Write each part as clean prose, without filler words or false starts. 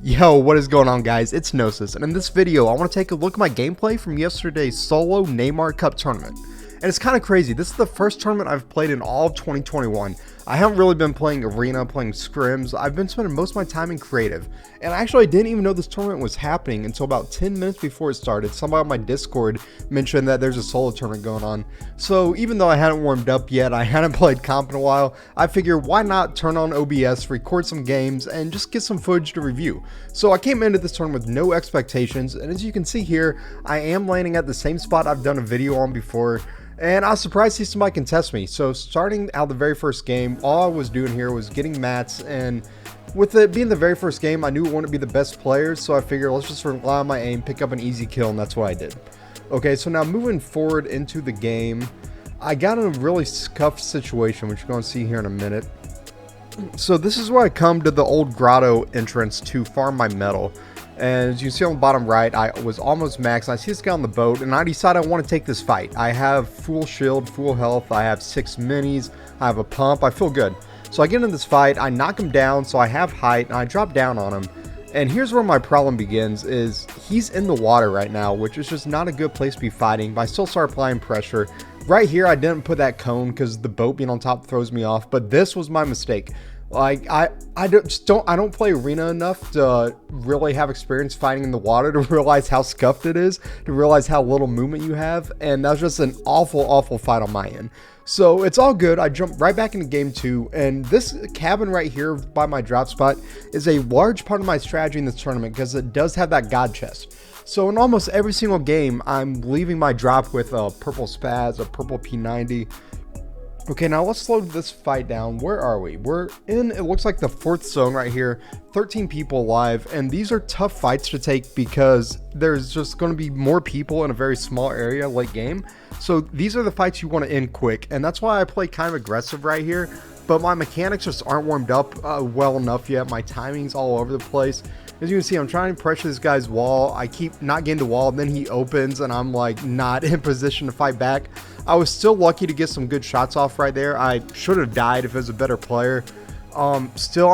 Yo, what is going on, guys? It's Gnosis, and in this video I want to take a look at my gameplay from yesterday's solo Neymar Cup tournament. And it's kind of crazy. This is the first tournament I've played in all of 2021. I haven't really been playing arena, playing scrims. I've been spending most of my time in creative. And actually, I didn't even know this tournament was happening until about 10 minutes before it started. Somebody on my Discord mentioned that there's a solo tournament going on. So even though I hadn't warmed up yet, I hadn't played comp in a while, I figured why not turn on OBS, record some games, and just get some footage to review. So I came into this tournament with no expectations, and as you can see here, I am landing at the same spot I've done a video on before. And I was surprised to see somebody contest me. So starting out the very first game, all I was doing here was getting mats, and with it being the very first game, I knew it wouldn't be the best players, so I figured let's just rely on my aim, pick up an easy kill, and that's what I did. Okay, so now moving forward into the game, I got in a really scuffed situation, which you're going to see here in a minute. So this is where I come to the old grotto entrance to farm my metal. And as you can see on the bottom right, I was almost maxed. I see this guy on the boat, and I decide I want to take this fight. I have full shield, full health, I have 6 minis, I have a pump, I feel good. So I get in this fight, I knock him down, so I have height, and I drop down on him. And here's where my problem begins, is he's in the water right now, which is just not a good place to be fighting, but I still start applying pressure. Right here, I didn't put that cone because the boat being on top throws me off, but this was my mistake. Like, I don't play arena enough to really have experience fighting in the water to realize how scuffed it is, to realize how little movement you have, and that was just an awful fight on my end. So it's all good. I jump right back into game 2, and this cabin right here by my drop spot is a large part of my strategy in this tournament because it does have that god chest. So in almost every single game, I'm leaving my drop with a purple spaz, a purple P90. Okay, now let's slow this fight down. Where are we? We're in, it looks like the 4th zone right here, 13 people alive, and these are tough fights to take because there's just going to be more people in a very small area late game. So these are the fights you want to end quick, and that's why I play kind of aggressive right here, but my mechanics just aren't warmed up well enough yet. My timing's all over the place. As you can see, I'm trying to pressure this guy's wall. I keep not getting the wall, then he opens, and I'm like not in position to fight back. I was still lucky to get some good shots off right there. I should have died if it was a better player. Still,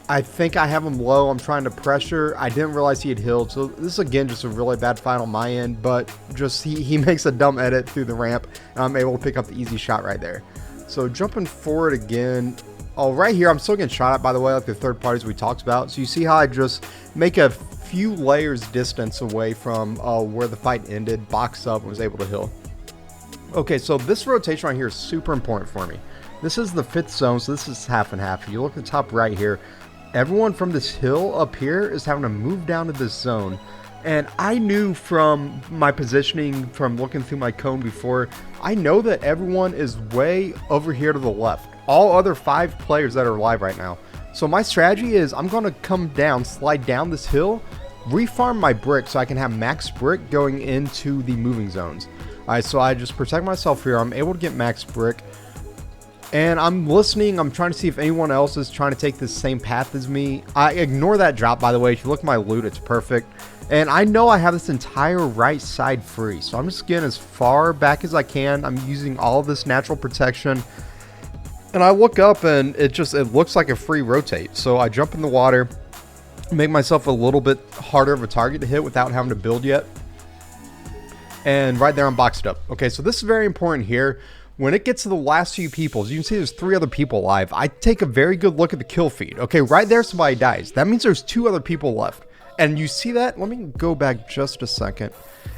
I think I have him low. I'm trying to pressure. I didn't realize he had healed. So this is, again, just a really bad fight on my end, but just he makes a dumb edit through the ramp, and I'm able to pick up the easy shot right there. So jumping forward again. Oh, right here, I'm still getting shot at, by the way, like the third parties we talked about. So you see how I just make a few layers distance away from where the fight ended, box up, and was able to heal. Okay, so this rotation right here is super important for me. This is the 5th zone, so this is half and half. If you look at the top right here, everyone from this hill up here is having to move down to this zone. And I knew from my positioning, from looking through my cone before, I know that everyone is way over here to the left. All other 5 players that are alive right now. So my strategy is I'm going to come down, slide down this hill, refarm my brick so I can have max brick going into the moving zones. Alright, so I just protect myself here. I'm able to get max brick. And I'm listening. I'm trying to see if anyone else is trying to take the same path as me. I ignore that drop, by the way. If you look at my loot, it's perfect. And I know I have this entire right side free. So I'm just getting as far back as I can. I'm using all of this natural protection. And I look up and it looks like a free rotate. So I jump in the water, make myself a little bit harder of a target to hit without having to build yet. And right there, I'm boxed up. Okay, so this is very important here. When it gets to the last few people, as you can see, there's 3 other people alive. I take a very good look at the kill feed. Okay, right there, somebody dies. That means there's 2 other people left. And you see that? Let me go back just a second.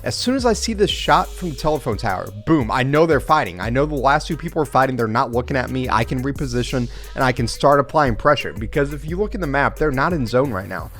As soon as I see this shot from the telephone tower, boom, I know they're fighting. I know the last 2 people are fighting. They're not looking at me. I can reposition, and I can start applying pressure. Because if you look at the map, they're not in zone right now.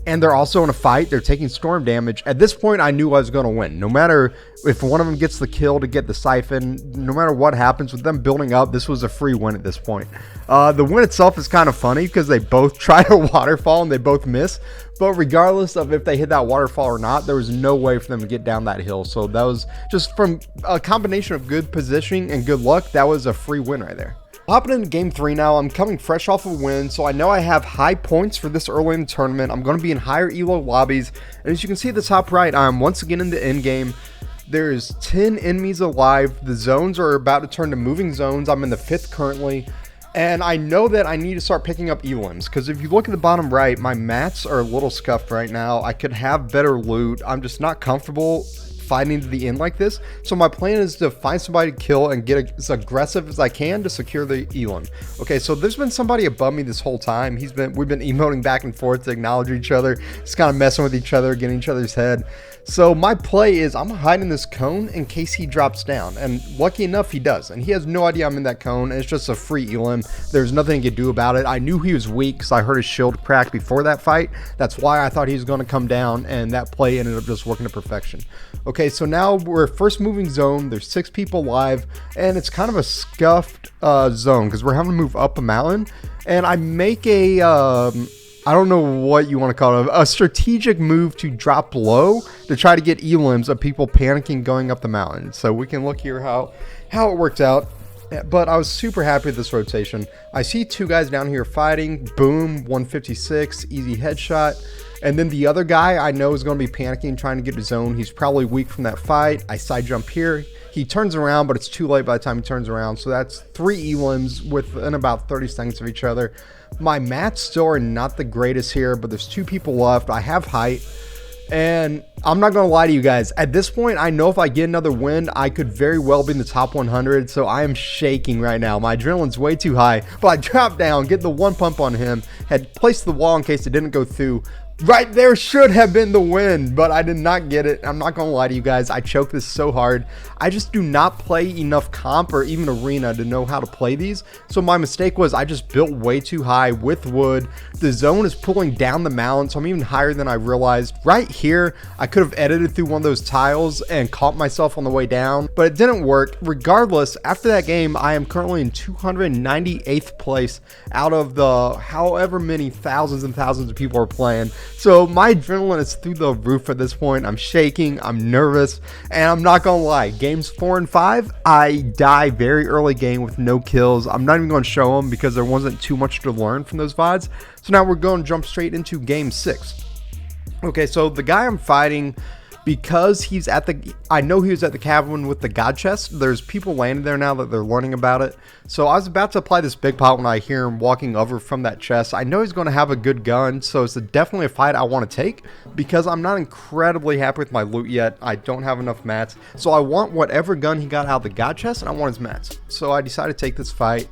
And they're also in a fight. They're taking storm damage. At this point, I knew I was going to win. No matter if one of them gets the kill to get the siphon, no matter what happens with them building up, this was a free win at this point. The win itself is kind of funny because they both try a waterfall and they both miss. But regardless of if they hit that waterfall or not, there was no way for them to get down that hill. So that was just from a combination of good positioning and good luck. That was a free win right there. Hopping into game 3 now. I'm coming fresh off a win, so I know I have high points for this early in the tournament. I'm going to be in higher elo lobbies, and as you can see at the top right, I'm once again in the end game. There's 10 enemies alive. The zones are about to turn to moving zones. I'm in the 5th currently, And I know that I need to start picking up elims, because if you look at the bottom right, my mats are a little scuffed right now. I could have better loot. I'm just not comfortable fighting to the end like this. So my plan is to find somebody to kill and get as aggressive as I can to secure the elim. Okay, so there's been somebody above me this whole time. We've been emoting back and forth to acknowledge each other, just kind of messing with each other, getting each other's head. So my play is I'm hiding this cone in case he drops down, and lucky enough he does, and he has no idea I'm in that cone, and it's just a free elim. There's nothing he could do about it. I knew he was weak because I heard his shield crack before that fight. That's why I thought he was going to come down, and that play ended up just working to perfection. Okay, so now we're first moving zone. There's 6 people live, and it's kind of a scuffed zone because we're having to move up a mountain, and I make a I don't know what you want to call it, a strategic move to drop low to try to get elims of people panicking going up the mountain. So we can look here how it worked out. But I was super happy with this rotation. I see 2 guys down here fighting. Boom, 156, easy headshot. And then the other guy I know is going to be panicking, trying to get to zone. He's probably weak from that fight. I side jump here. He turns around, but it's too late by the time he turns around. So that's 3 elims within about 30 seconds of each other. My mats still are not the greatest here, but there's 2 people left. I have height, and I'm not going to lie to you guys. At this point, I know if I get another win, I could very well be in the top 100, so I am shaking right now. My adrenaline's way too high, but I dropped down, get the 1 pump on him, had placed the wall in case it didn't go through. Right there should have been the win, but I did not get it. I'm not going to lie to you guys. I choked this so hard. I just do not play enough comp or even arena to know how to play these. So my mistake was I just built way too high with wood. The zone is pulling down the mountain, so I'm even higher than I realized. Right here, I could have edited through one of those tiles and caught myself on the way down, but it didn't work. Regardless, after that game, I am currently in 298th place out of the however many thousands and thousands of people are playing. So my adrenaline is through the roof at this point. I'm shaking, I'm nervous, and I'm not gonna lie, games 4 and 5, I die very early game with no kills. I'm not even gonna show them because there wasn't too much to learn from those VODs. So now we're going to jump straight into game 6. Okay, so the guy I'm fighting, because he's at the, I know he was at the cabin with the god chest. There's people landing there now that they're learning about it. So I was about to apply this big pot when I hear him walking over from that chest. I know he's going to have a good gun, so it's definitely a fight I want to take because I'm not incredibly happy with my loot yet. I don't have enough mats, so I want whatever gun he got out of the god chest, and I want his mats. So I decided to take this fight.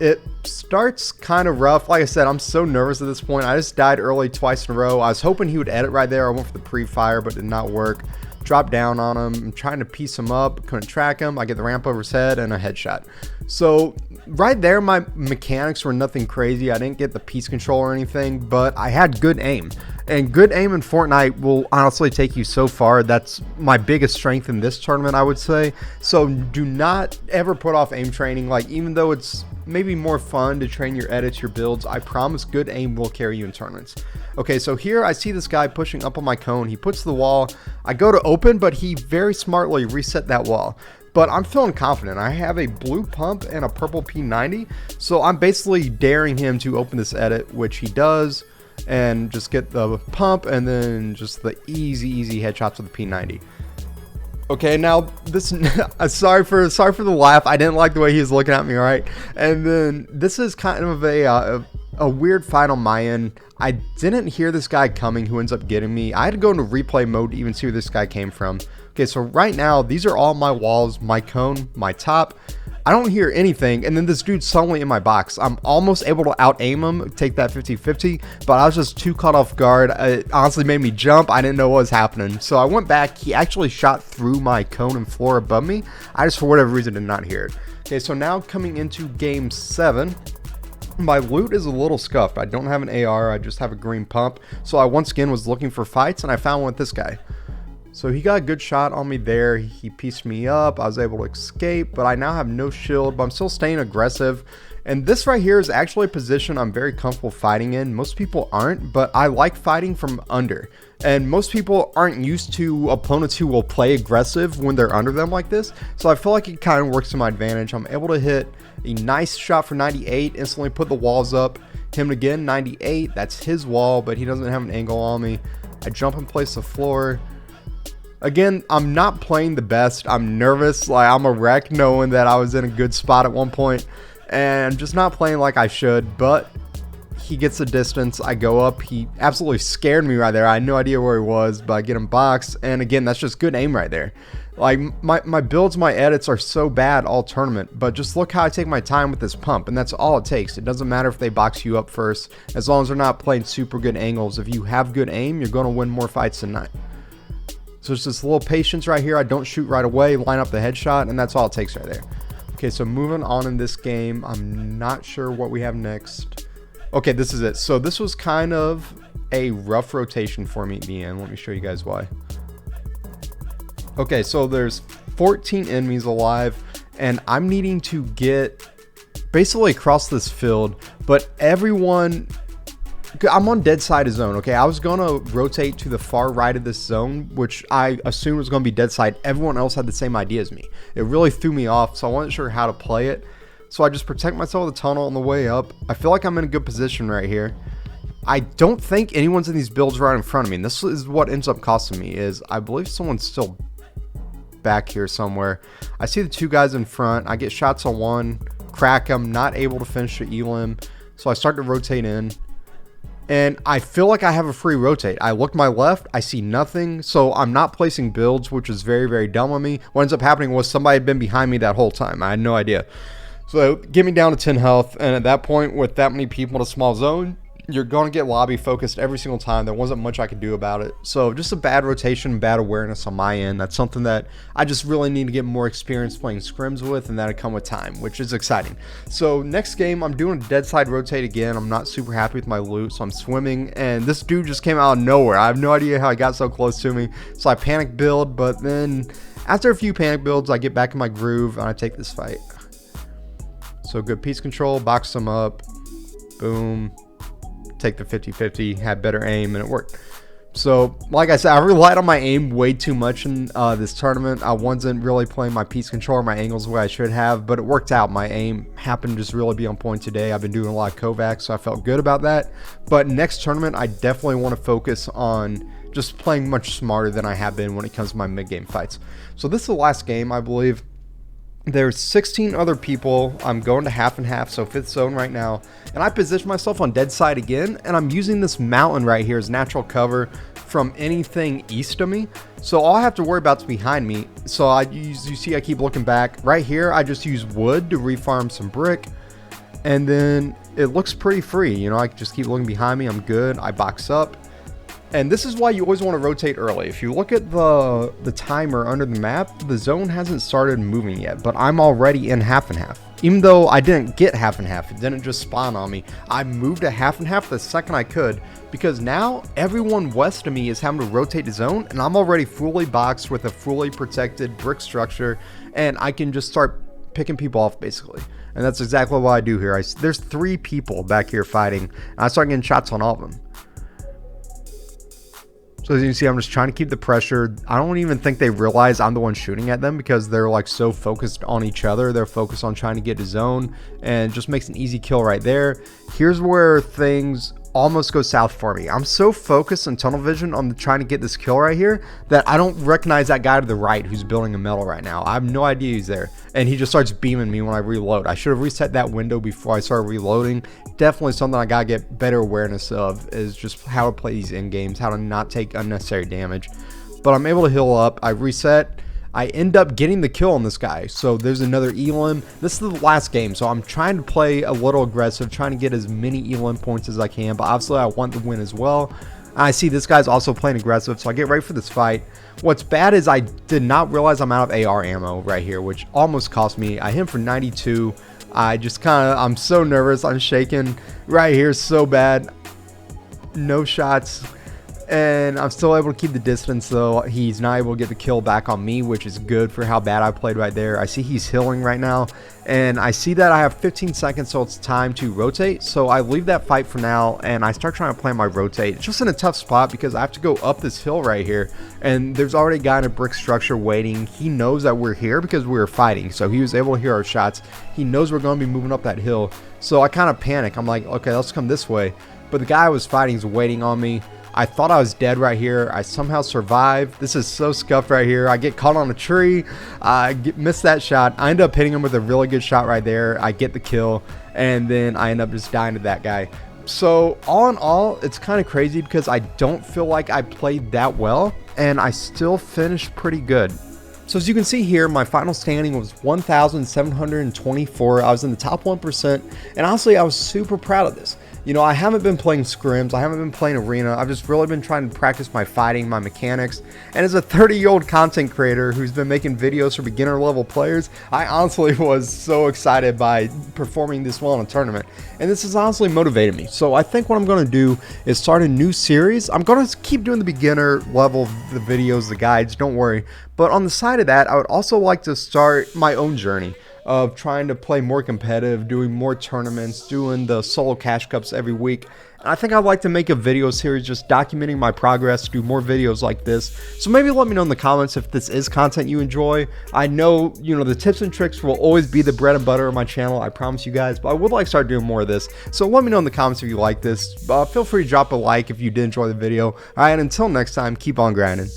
It starts kind of rough. Like I said, I'm so nervous at this point. I just died early twice in a row. I was hoping he would edit right there. I went for the pre-fire, but it did not work. Dropped down on him. I'm trying to piece him up. Couldn't track him. I get the ramp over his head and a headshot. So right there, my mechanics were nothing crazy. I didn't get the piece control or anything, but I had good aim. And good aim in Fortnite will honestly take you so far. That's my biggest strength in this tournament, I would say. So do not ever put off aim training. Like, even though it's maybe more fun to train your edits, your builds, I promise good aim will carry you in tournaments. Okay, so here I see this guy pushing up on my cone. He puts the wall. I go to open, but he very smartly reset that wall. But I'm feeling confident. I have a blue pump and a purple P90, so I'm basically daring him to open this edit, which he does, and just get the pump and then just the easy headshots with the P90. Okay, now this sorry for the laugh. I didn't like the way he was looking at me, right? And then this is kind of a weird fight on my end. I didn't hear this guy coming who ends up getting me. I had to go into replay mode to even see where this guy came from. Okay, so right now, these are all my walls, my cone, my top. I don't hear anything, and then this dude's suddenly in my box. I'm almost able to out-aim him, take that 50-50, but I was just too caught off guard. It honestly made me jump. I didn't know what was happening. So I went back. He actually shot through my cone and floor above me. I just, for whatever reason, did not hear it. Okay, so now coming into game 7. My loot is a little scuffed. I don't have an AR. I just have a green pump. So I once again was looking for fights, and I found one with this guy. So he got a good shot on me there. He pieced me up. I was able to escape, but I now have no shield, but I'm still staying aggressive. And this right here is actually a position I'm very comfortable fighting in. Most people aren't, but I like fighting from under. And most people aren't used to opponents who will play aggressive when they're under them like this. So I feel like it kind of works to my advantage. I'm able to hit a nice shot for 98, instantly put the walls up. Him again, 98. That's his wall, but he doesn't have an angle on me. I jump and place the floor. Again, I'm not playing the best. I'm nervous. Like, I'm a wreck knowing that I was in a good spot at one point. and just not playing like I should, but he gets the distance. I go up. He absolutely scared me right there. I had no idea where he was, but I get him boxed. And again, that's just good aim right there. Like, my builds, my edits are so bad all tournament, but just look how I take my time with this pump, and that's all it takes. It doesn't matter if they box you up first, as long as they're not playing super good angles. If you have good aim, you're going to win more fights than not. So it's just a little patience right here. I don't shoot right away, line up the headshot, and that's all it takes right there. Okay, so moving on in this game, I'm not sure what we have next. Okay, this is it. So this was kind of a rough rotation for me at the end. Let me show you guys why. Okay, so there's 14 enemies alive, and I'm needing to get basically across this field, but everyone, I'm on dead side of zone. Okay, I was gonna rotate to the far right of this zone, which I assumed was gonna be dead side. Everyone else had the same idea as me. It really threw me off, so I wasn't sure how to play it. So I just protect myself with the tunnel on the way up. I feel like I'm in a good position right here. I don't think anyone's in these builds right in front of me, and this is what ends up costing me. Is I believe someone's still back here somewhere. I see the two guys in front. I get shots on one, crack him, not able to finish the elim, so I start to rotate in, and I feel like I have a free rotate. I look to my left, I see nothing, so I'm not placing builds, which is very, very dumb of me. What ends up happening was somebody had been behind me that whole time. I had no idea. So get me down to 10 health, and at that point, with that many people in a small zone, you're going to get lobby focused every single time. There wasn't much I could do about it. So just a bad rotation, bad awareness on my end. That's something that I just really need to get more experience playing scrims with, and that'll come with time, which is exciting. So next game, I'm doing a dead side rotate again. I'm not super happy with my loot, so I'm swimming, and this dude just came out of nowhere. I have no idea how he got so close to me. So I panic build, but then after a few panic builds, I get back in my groove, and I take this fight. So good piece control, box them up, boom. Take the 50-50, had better aim, and it worked. So like I said, I relied on my aim way too much in this tournament. I wasn't really playing my piece control or my angles the way I should have, but it worked out. My aim happened to just really be on point today. I've been doing a lot of Kovacs, so I felt good about that. But next tournament, I definitely want to focus on just playing much smarter than I have been when it comes to my mid-game fights. So this is the last game, I believe. There's 16 other people. I'm going to half and half, so 5th zone right now, and I position myself on dead side again, and I'm using this mountain right here as natural cover from anything east of me. So all I have to worry about is behind me. So you see I keep looking back. Right here, I just use wood to refarm some brick, and then it looks pretty free. You know, I just keep looking behind me. I'm good. I box up. And this is why you always want to rotate early. If you look at the timer under the map, the zone hasn't started moving yet, but I'm already in half and half. Even though I didn't get half and half, it didn't just spawn on me. I moved to half and half the second I could, because now everyone west of me is having to rotate the zone, and I'm already fully boxed with a fully protected brick structure, and I can just start picking people off basically. And that's exactly what I do here. There's 3 people back here fighting, and I start getting shots on all of them. So as you can see, I'm just trying to keep the pressure. I don't even think they realize I'm the one shooting at them, because they're like so focused on each other. They're focused on trying to get to zone, and it just makes an easy kill right there. Here's where things almost go south for me. I'm so focused on tunnel vision on trying to get this kill right here that I don't recognize that guy to the right who's building a metal right now. I have no idea he's there, and he just starts beaming me when I reload. I should have reset that window before I started reloading. Definitely something I gotta get better awareness of, is just how to play these end games, how to not take unnecessary damage. But I'm able to heal up. I reset. I end up getting the kill on this guy. So there's another elim. This is the last game, so I'm trying to play a little aggressive, trying to get as many elim points as I can, but obviously I want the win as well. I see this guy's also playing aggressive, so I get ready for this fight. What's bad is I did not realize I'm out of AR ammo right here, which almost cost me. I hit him for 92. I'm so nervous. I'm shaking right here so bad. No shots. And I'm still able to keep the distance, though. He's not able to get the kill back on me, which is good for how bad I played right there. I see he's healing right now, and I see that I have 15 seconds, so it's time to rotate. So I leave that fight for now, and I start trying to plan my rotate. It's just in a tough spot because I have to go up this hill right here, and there's already a guy in a brick structure waiting. He knows that we're here because we were fighting, so he was able to hear our shots. He knows we're going to be moving up that hill, so I kind of panic. I'm like, okay, let's come this way. But the guy I was fighting is waiting on me. I thought I was dead right here. I somehow survived. This is so scuffed right here. I get caught on a tree. Missed that shot. I end up hitting him with a really good shot right there. I get the kill, and then I end up just dying to that guy. So all in all, it's kind of crazy because I don't feel like I played that well, and I still finished pretty good. So as you can see here, my final standing was 1,724. I was in the top 1%, and honestly, I was super proud of this. You know, I haven't been playing scrims, I haven't been playing arena, I've just really been trying to practice my fighting, my mechanics, and as a 30-year-old content creator who's been making videos for beginner level players, I honestly was so excited by performing this well in a tournament, and this has honestly motivated me. So I think what I'm going to do is start a new series. I'm going to keep doing the beginner level, the videos, the guides, don't worry, but on the side of that, I would also like to start my own journey of trying to play more competitive, doing more tournaments, doing the solo cash cups every week. And I think I'd like to make a video series just documenting my progress, do more videos like this. So maybe let me know in the comments if this is content you enjoy. I know, you know, the tips and tricks will always be the bread and butter of my channel, I promise you guys, but I would like to start doing more of this. So let me know in the comments if you like this. Feel free to drop a like if you did enjoy the video. Alright, until next time, keep on grinding.